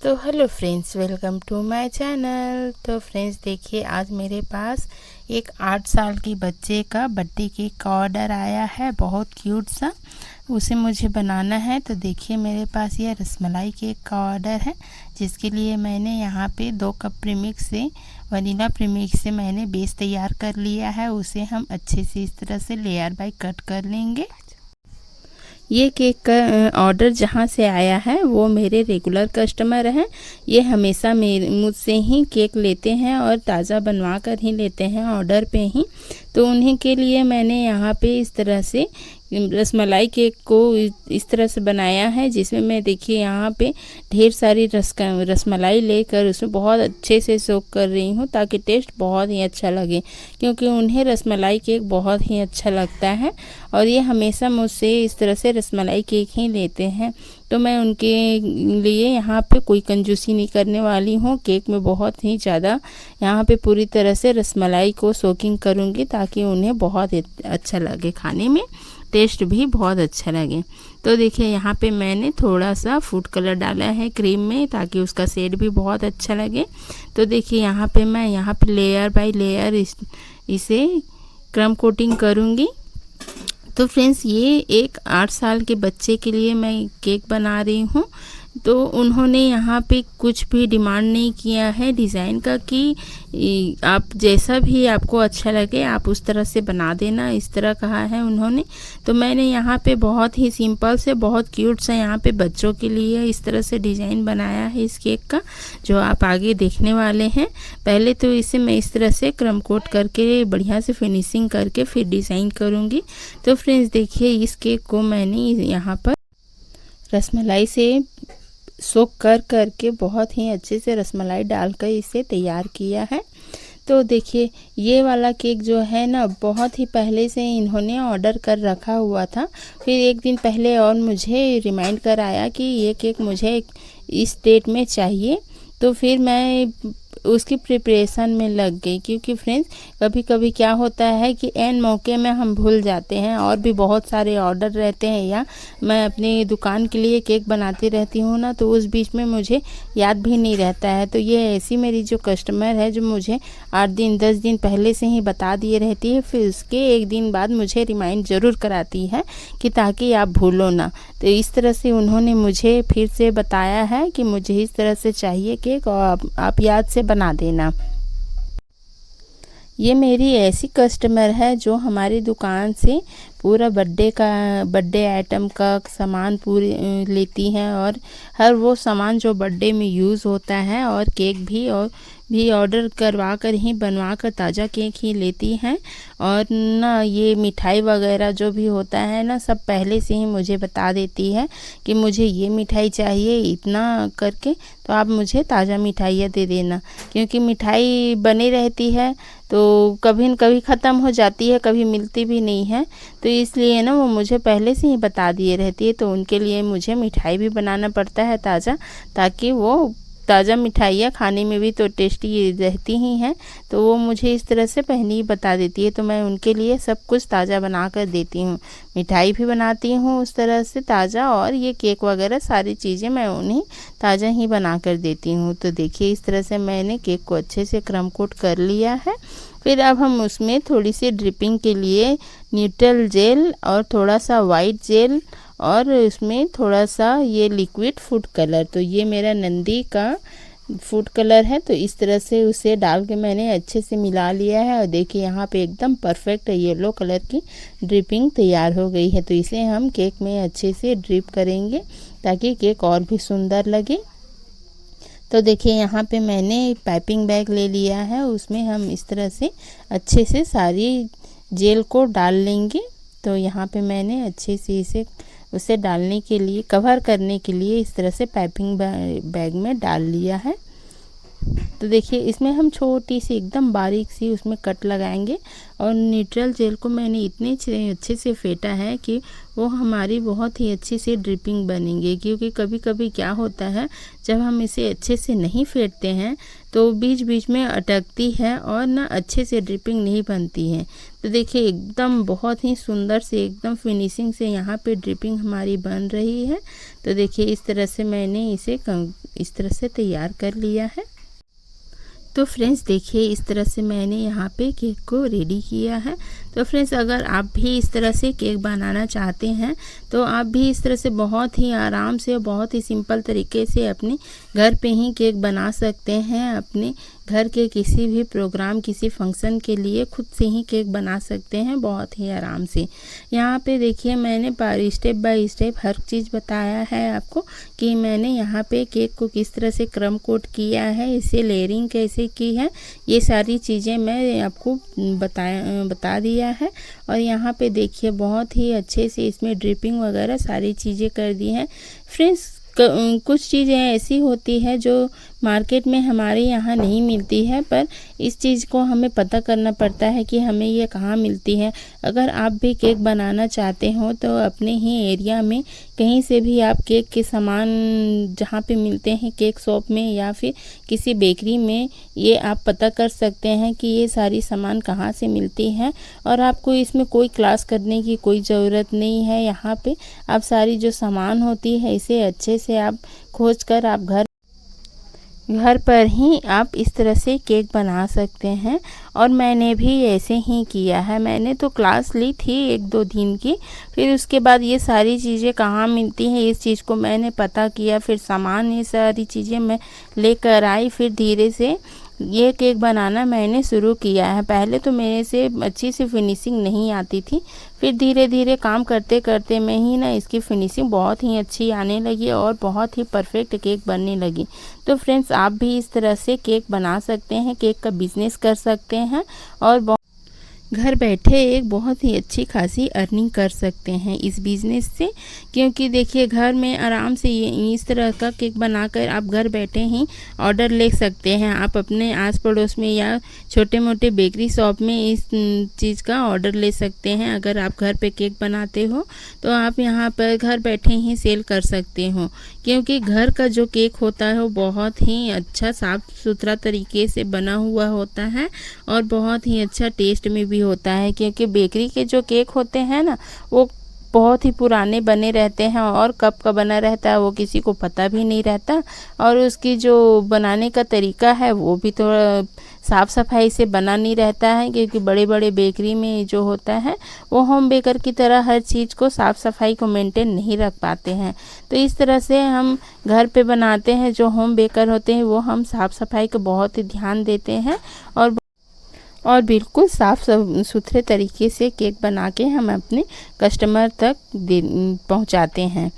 तो hello friends, welcome to my channel. तो friends देखिए, आज मेरे पास एक 8 साल की बच्चे का बर्थडे केक का ऑर्डर आया है, बहुत क्यूट सा। उसे मुझे बनाना है। तो देखिए मेरे पास ये रसमलाई केक का ऑर्डर है, जिसके लिए मैंने यहाँ पे 2 कप प्रीमिक्स से वनीला प्रीमिक्स से मैंने बेस तैयार कर लिया है। उसे हम अच्छे से इस तरह से लेयर बाय कट कर लेंगे। ये केक का ऑर्डर जहाँ से आया है वो मेरे रेगुलर कस्टमर हैं। ये हमेशा मेरे मुझसे ही केक लेते हैं और ताज़ा बनवा कर ही लेते हैं ऑर्डर पे ही। तो उन्हीं के लिए मैंने यहाँ पे इस तरह से रसमलाई केक को इस तरह से बनाया है, जिसमें मैं देखिए यहाँ पे ढेर सारी रसमलाई लेकर उसमें बहुत अच्छे से सोक कर रही हूँ, ताकि टेस्ट बहुत ही अच्छा लगे, क्योंकि उन्हें रसमलाई केक बहुत ही अच्छा लगता है और ये हमेशा मुझसे इस तरह से रसमलाई केक ही लेते हैं। तो मैं उनके लिए यहाँ पे कोई कंजूसी नहीं करने वाली हूँ। केक में बहुत ही ज़्यादा यहाँ पे पूरी तरह से रसमलाई को सोकिंग करूँगी, ताकि उन्हें बहुत अच्छा लगे, खाने में टेस्ट भी बहुत अच्छा लगे। तो देखिए यहाँ पे मैंने थोड़ा सा फूड कलर डाला है क्रीम में, ताकि उसका शेड भी बहुत अच्छा लगे। तो देखिए यहाँ पे मैं लेयर बाय लेयर इसे क्रम कोटिंग करूँगी। तो फ्रेंड्स ये एक 8 साल के बच्चे के लिए मैं केक बना रही हूँ। तो उन्होंने यहाँ पे कुछ भी डिमांड नहीं किया है डिज़ाइन का, कि आप जैसा भी आपको अच्छा लगे आप उस तरह से बना देना, इस तरह कहा है उन्होंने। तो मैंने यहाँ पे बहुत ही सिंपल से, बहुत क्यूट सा यहाँ पे बच्चों के लिए इस तरह से डिज़ाइन बनाया है इस केक का, जो आप आगे देखने वाले हैं। पहले तो इसे मैं इस तरह से क्रम कोट करके बढ़िया से फिनिशिंग करके फिर डिज़ाइन करूँगी। तो फ्रेंड्स देखिए, इस केक को मैंने यहाँ पर रसमलाई से सोक कर के बहुत ही अच्छे से रसमलाई डालकर इसे तैयार किया है। तो देखिए ये वाला केक जो है ना, बहुत ही पहले से इन्होंने ऑर्डर कर रखा हुआ था। फिर एक दिन पहले और मुझे रिमाइंड कर आया कि ये केक मुझे इस डेट में चाहिए। तो फिर मैं उसकी प्रिपरेशन में लग गई, क्योंकि फ्रेंड्स कभी कभी क्या होता है कि एन मौके में हम भूल जाते हैं, और भी बहुत सारे ऑर्डर रहते हैं, या मैं अपनी दुकान के लिए केक बनाती रहती हूँ ना, तो उस बीच में मुझे याद भी नहीं रहता है। तो ये ऐसी मेरी जो कस्टमर है, जो मुझे 8 दिन 10 दिन पहले से ही बता दिए रहती है, फिर उसके एक दिन बाद मुझे रिमाइंड ज़रूर कराती है कि ताकि आप भूलो ना। तो इस तरह से उन्होंने मुझे फिर से बताया है कि मुझे इस तरह से चाहिए केक, और आप याद से बना देना। ये मेरी ऐसी कस्टमर है जो हमारी दुकान से पूरा बर्थडे आइटम का सामान पूरी लेती हैं, और हर वो सामान जो बर्थडे में यूज़ होता है, और केक भी ऑर्डर करवा कर ही बनवा कर ताज़ा केक ही लेती हैं। और ना ये मिठाई वगैरह जो भी होता है ना, सब पहले से ही मुझे बता देती है कि मुझे ये मिठाई चाहिए इतना करके, तो आप मुझे ताज़ा मिठाइयाँ दे देना, क्योंकि मिठाई बनी रहती है तो कभी न कभी ख़त्म हो जाती है, कभी मिलती भी नहीं है। तो इसलिए ना वो मुझे पहले से ही बता दिए रहती है। तो उनके लिए मुझे मिठाई भी बनाना पड़ता है ताज़ा, ताकि वो ताज़ा मिठाइयाँ खाने में भी तो टेस्टी रहती ही हैं। तो वो मुझे इस तरह से पहले ही बता देती है, तो मैं उनके लिए सब कुछ ताज़ा बना कर देती हूँ। मिठाई भी बनाती हूँ उस तरह से ताज़ा, और ये केक वगैरह सारी चीज़ें मैं उन्हें ताज़ा ही बना कर देती हूँ। तो देखिए इस तरह से मैंने केक को अच्छे से क्रम कोट कर लिया है। फिर अब हम उसमें थोड़ी सी ड्रिपिंग के लिए न्यूट्रल जेल और थोड़ा सा वाइट जेल, और इसमें थोड़ा सा ये लिक्विड फूड कलर, तो ये मेरा नंदी का फूड कलर है। तो इस तरह से उसे डाल के मैंने अच्छे से मिला लिया है, और देखिए यहाँ पे एकदम परफेक्ट येलो कलर की ड्रिपिंग तैयार हो गई है। तो इसे हम केक में अच्छे से ड्रिप करेंगे, ताकि केक और भी सुंदर लगे। तो देखिए यहाँ पे मैंने पाइपिंग बैग ले लिया है, उसमें हम इस तरह से अच्छे से सारी जेल को डाल लेंगे। तो यहाँ पे मैंने अच्छे से उसे डालने के लिए, कवर करने के लिए इस तरह से पाइपिंग बैग में डाल लिया है। तो देखिए इसमें हम छोटी सी एकदम बारीक सी उसमें कट लगाएंगे, और न्यूट्रल जेल को मैंने इतने अच्छे से फेंटा है कि वो हमारी बहुत ही अच्छी सी ड्रिपिंग बनेंगे। क्योंकि कभी कभी क्या होता है, जब हम इसे अच्छे से नहीं फेंटते हैं तो बीच बीच में अटकती है, और ना अच्छे से ड्रिपिंग नहीं बनती है। तो देखिए एकदम बहुत ही सुंदर से, एकदम फिनिशिंग से यहाँ पे ड्रिपिंग हमारी बन रही है। तो देखिए इस तरह से मैंने इसे इस तरह से तैयार कर लिया है। तो फ्रेंड्स देखिए इस तरह से मैंने यहाँ पे केक को रेडी किया है। तो फ्रेंड्स अगर आप भी इस तरह से केक बनाना चाहते हैं तो आप भी इस तरह से बहुत ही आराम से और बहुत ही सिंपल तरीके से अपने घर पे ही केक बना सकते हैं। अपने घर के किसी भी प्रोग्राम, किसी फंक्शन के लिए खुद से ही केक बना सकते हैं बहुत ही आराम से। यहाँ पे देखिए मैंने स्टेप बाय स्टेप हर चीज़ बताया है आपको कि मैंने यहाँ पे केक को किस तरह से क्रम कोट किया है, इसे लेयरिंग कैसे की है, ये सारी चीज़ें मैं आपको बता दिया है। और यहाँ पे देखिए बहुत ही अच्छे से इसमें ड्रिपिंग वगैरह सारी चीज़ें कर दी हैं। फ्रेंड्स कुछ चीज़ें ऐसी होती है जो मार्केट में हमारे यहाँ नहीं मिलती है, पर इस चीज़ को हमें पता करना पड़ता है कि हमें ये कहाँ मिलती है। अगर आप भी केक बनाना चाहते हो तो अपने ही एरिया में कहीं से भी आप केक के सामान जहाँ पे मिलते हैं केक शॉप में या फिर किसी बेकरी में, ये आप पता कर सकते हैं कि ये सारी सामान कहाँ से मिलती है। और आपको इसमें कोई क्लास करने की कोई ज़रूरत नहीं है। यहाँ पे आप सारी जो सामान होती है इसे अच्छे से आप खोज कर आप घर पर ही आप इस तरह से केक बना सकते हैं। और मैंने भी ऐसे ही किया है। मैंने तो क्लास ली थी 1-2 दिन की, फिर उसके बाद ये सारी चीज़ें कहाँ मिलती हैं इस चीज़ को मैंने पता किया, फिर सामान ये सारी चीज़ें मैं लेकर आई, फिर धीरे से ये केक बनाना मैंने शुरू किया है। पहले तो मेरे से अच्छी सी फिनिशिंग नहीं आती थी, फिर धीरे धीरे काम करते करते में ही ना इसकी फिनिशिंग बहुत ही अच्छी आने लगी और बहुत ही परफेक्ट केक बनने लगी। तो फ्रेंड्स आप भी इस तरह से केक बना सकते हैं, केक का बिज़नेस कर सकते हैं और घर बैठे एक बहुत ही अच्छी खासी अर्निंग कर सकते हैं इस बिज़नेस से। क्योंकि देखिए घर में आराम से ये इस तरह का केक बनाकर आप घर बैठे ही ऑर्डर ले सकते हैं। आप अपने आस पड़ोस में या छोटे मोटे बेकरी शॉप में इस चीज़ का ऑर्डर ले सकते हैं। अगर आप घर पे केक बनाते हो तो आप यहाँ पर घर बैठे ही सेल कर सकते हो। क्योंकि घर का जो केक होता है वो बहुत ही अच्छा साफ़ सुथरा तरीके से बना हुआ होता है और बहुत ही अच्छा टेस्ट में भी होता है। क्योंकि बेकरी के जो केक होते हैं ना वो बहुत ही पुराने बने रहते हैं और कब का बना रहता है वो किसी को पता भी नहीं रहता। और उसकी जो बनाने का तरीका है वो भी थोड़ा साफ़ सफाई से बना नहीं रहता है। क्योंकि बड़े बड़े बेकरी में जो होता है वो होम बेकर की तरह हर चीज़ को साफ़ सफाई को मेंटेन नहीं रख पाते हैं। तो इस तरह से हम घर पे बनाते हैं, जो होम बेकर होते हैं वो हम साफ़ सफाई को बहुत ही ध्यान देते हैं और बिल्कुल साफ़ सुथरे तरीके से केक बना के हम अपने कस्टमर तक पहुंचाते हैं।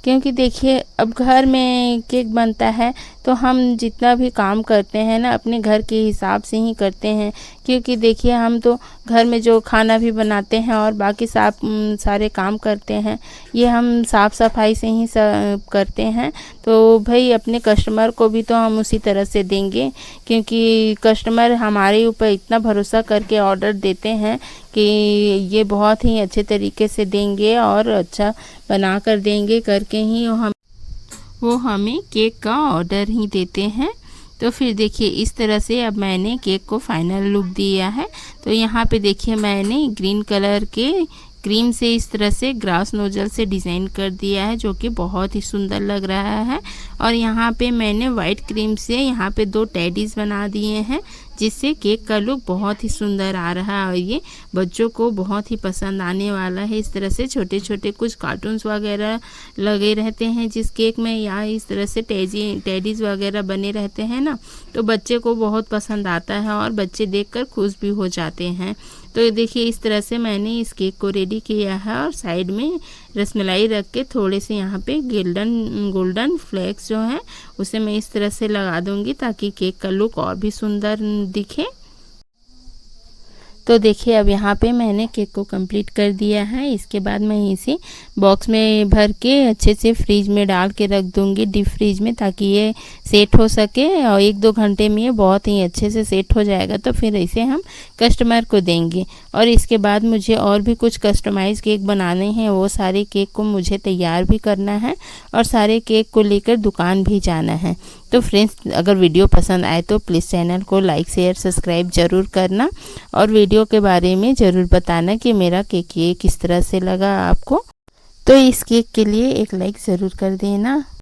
क्योंकि देखिए अब घर में केक बनता है तो हम जितना भी काम करते हैं ना अपने घर के हिसाब से ही करते हैं। क्योंकि देखिए हम तो घर में जो खाना भी बनाते हैं और बाकी सारे काम करते हैं ये हम साफ़ सफाई से ही करते हैं। तो भाई अपने कस्टमर को भी तो हम उसी तरह से देंगे। क्योंकि कस्टमर हमारे ऊपर इतना भरोसा करके ऑर्डर देते हैं कि ये बहुत ही अच्छे तरीके से देंगे और अच्छा बना कर देंगे करके ही वो हमें केक का ऑर्डर ही देते हैं। तो फिर देखिए इस तरह से अब मैंने केक को फाइनल लुक दिया है। तो यहाँ पे देखिए मैंने ग्रीन कलर के क्रीम से इस तरह से ग्रास नोजल से डिज़ाइन कर दिया है जो कि बहुत ही सुंदर लग रहा है। और यहाँ पे मैंने वाइट क्रीम से यहाँ पे 2 टेडीज़ बना दिए हैं जिससे केक का लुक बहुत ही सुंदर आ रहा है और ये बच्चों को बहुत ही पसंद आने वाला है। इस तरह से छोटे छोटे कुछ कार्टून्स वगैरह लगे रहते हैं जिस केक में, या इस तरह से टेडीज़ वगैरह बने रहते हैं ना, तो बच्चे को बहुत पसंद आता है और बच्चे देखकर खुश भी हो जाते हैं। तो देखिए इस तरह से मैंने इस केक को रेडी किया है और साइड में रसमलाई रख के थोड़े से यहाँ पे गोल्डन फ्लेक्स जो है उसे मैं इस तरह से लगा दूंगी ताकि केक का लुक और भी सुंदर दिखे। तो देखिए अब यहाँ पे मैंने केक को कंप्लीट कर दिया है। इसके बाद मैं इसे बॉक्स में भर के अच्छे से फ्रीज में डाल के रख दूँगी, डीप फ्रीज में, ताकि ये सेट हो सके और 1-2 घंटे में ये बहुत ही अच्छे से सेट हो जाएगा। तो फिर इसे हम कस्टमर को देंगे। और इसके बाद मुझे और भी कुछ कस्टमाइज़ केक बनाने हैं, वो सारे केक को मुझे तैयार भी करना है और सारे केक को लेकर दुकान भी जाना है। तो फ्रेंड्स अगर वीडियो पसंद आए तो प्लीज़ चैनल को लाइक शेयर सब्सक्राइब ज़रूर करना और वीडियो के बारे में ज़रूर बताना कि मेरा केक ये किस तरह से लगा आपको। तो इस केक के लिए एक लाइक ज़रूर कर देना।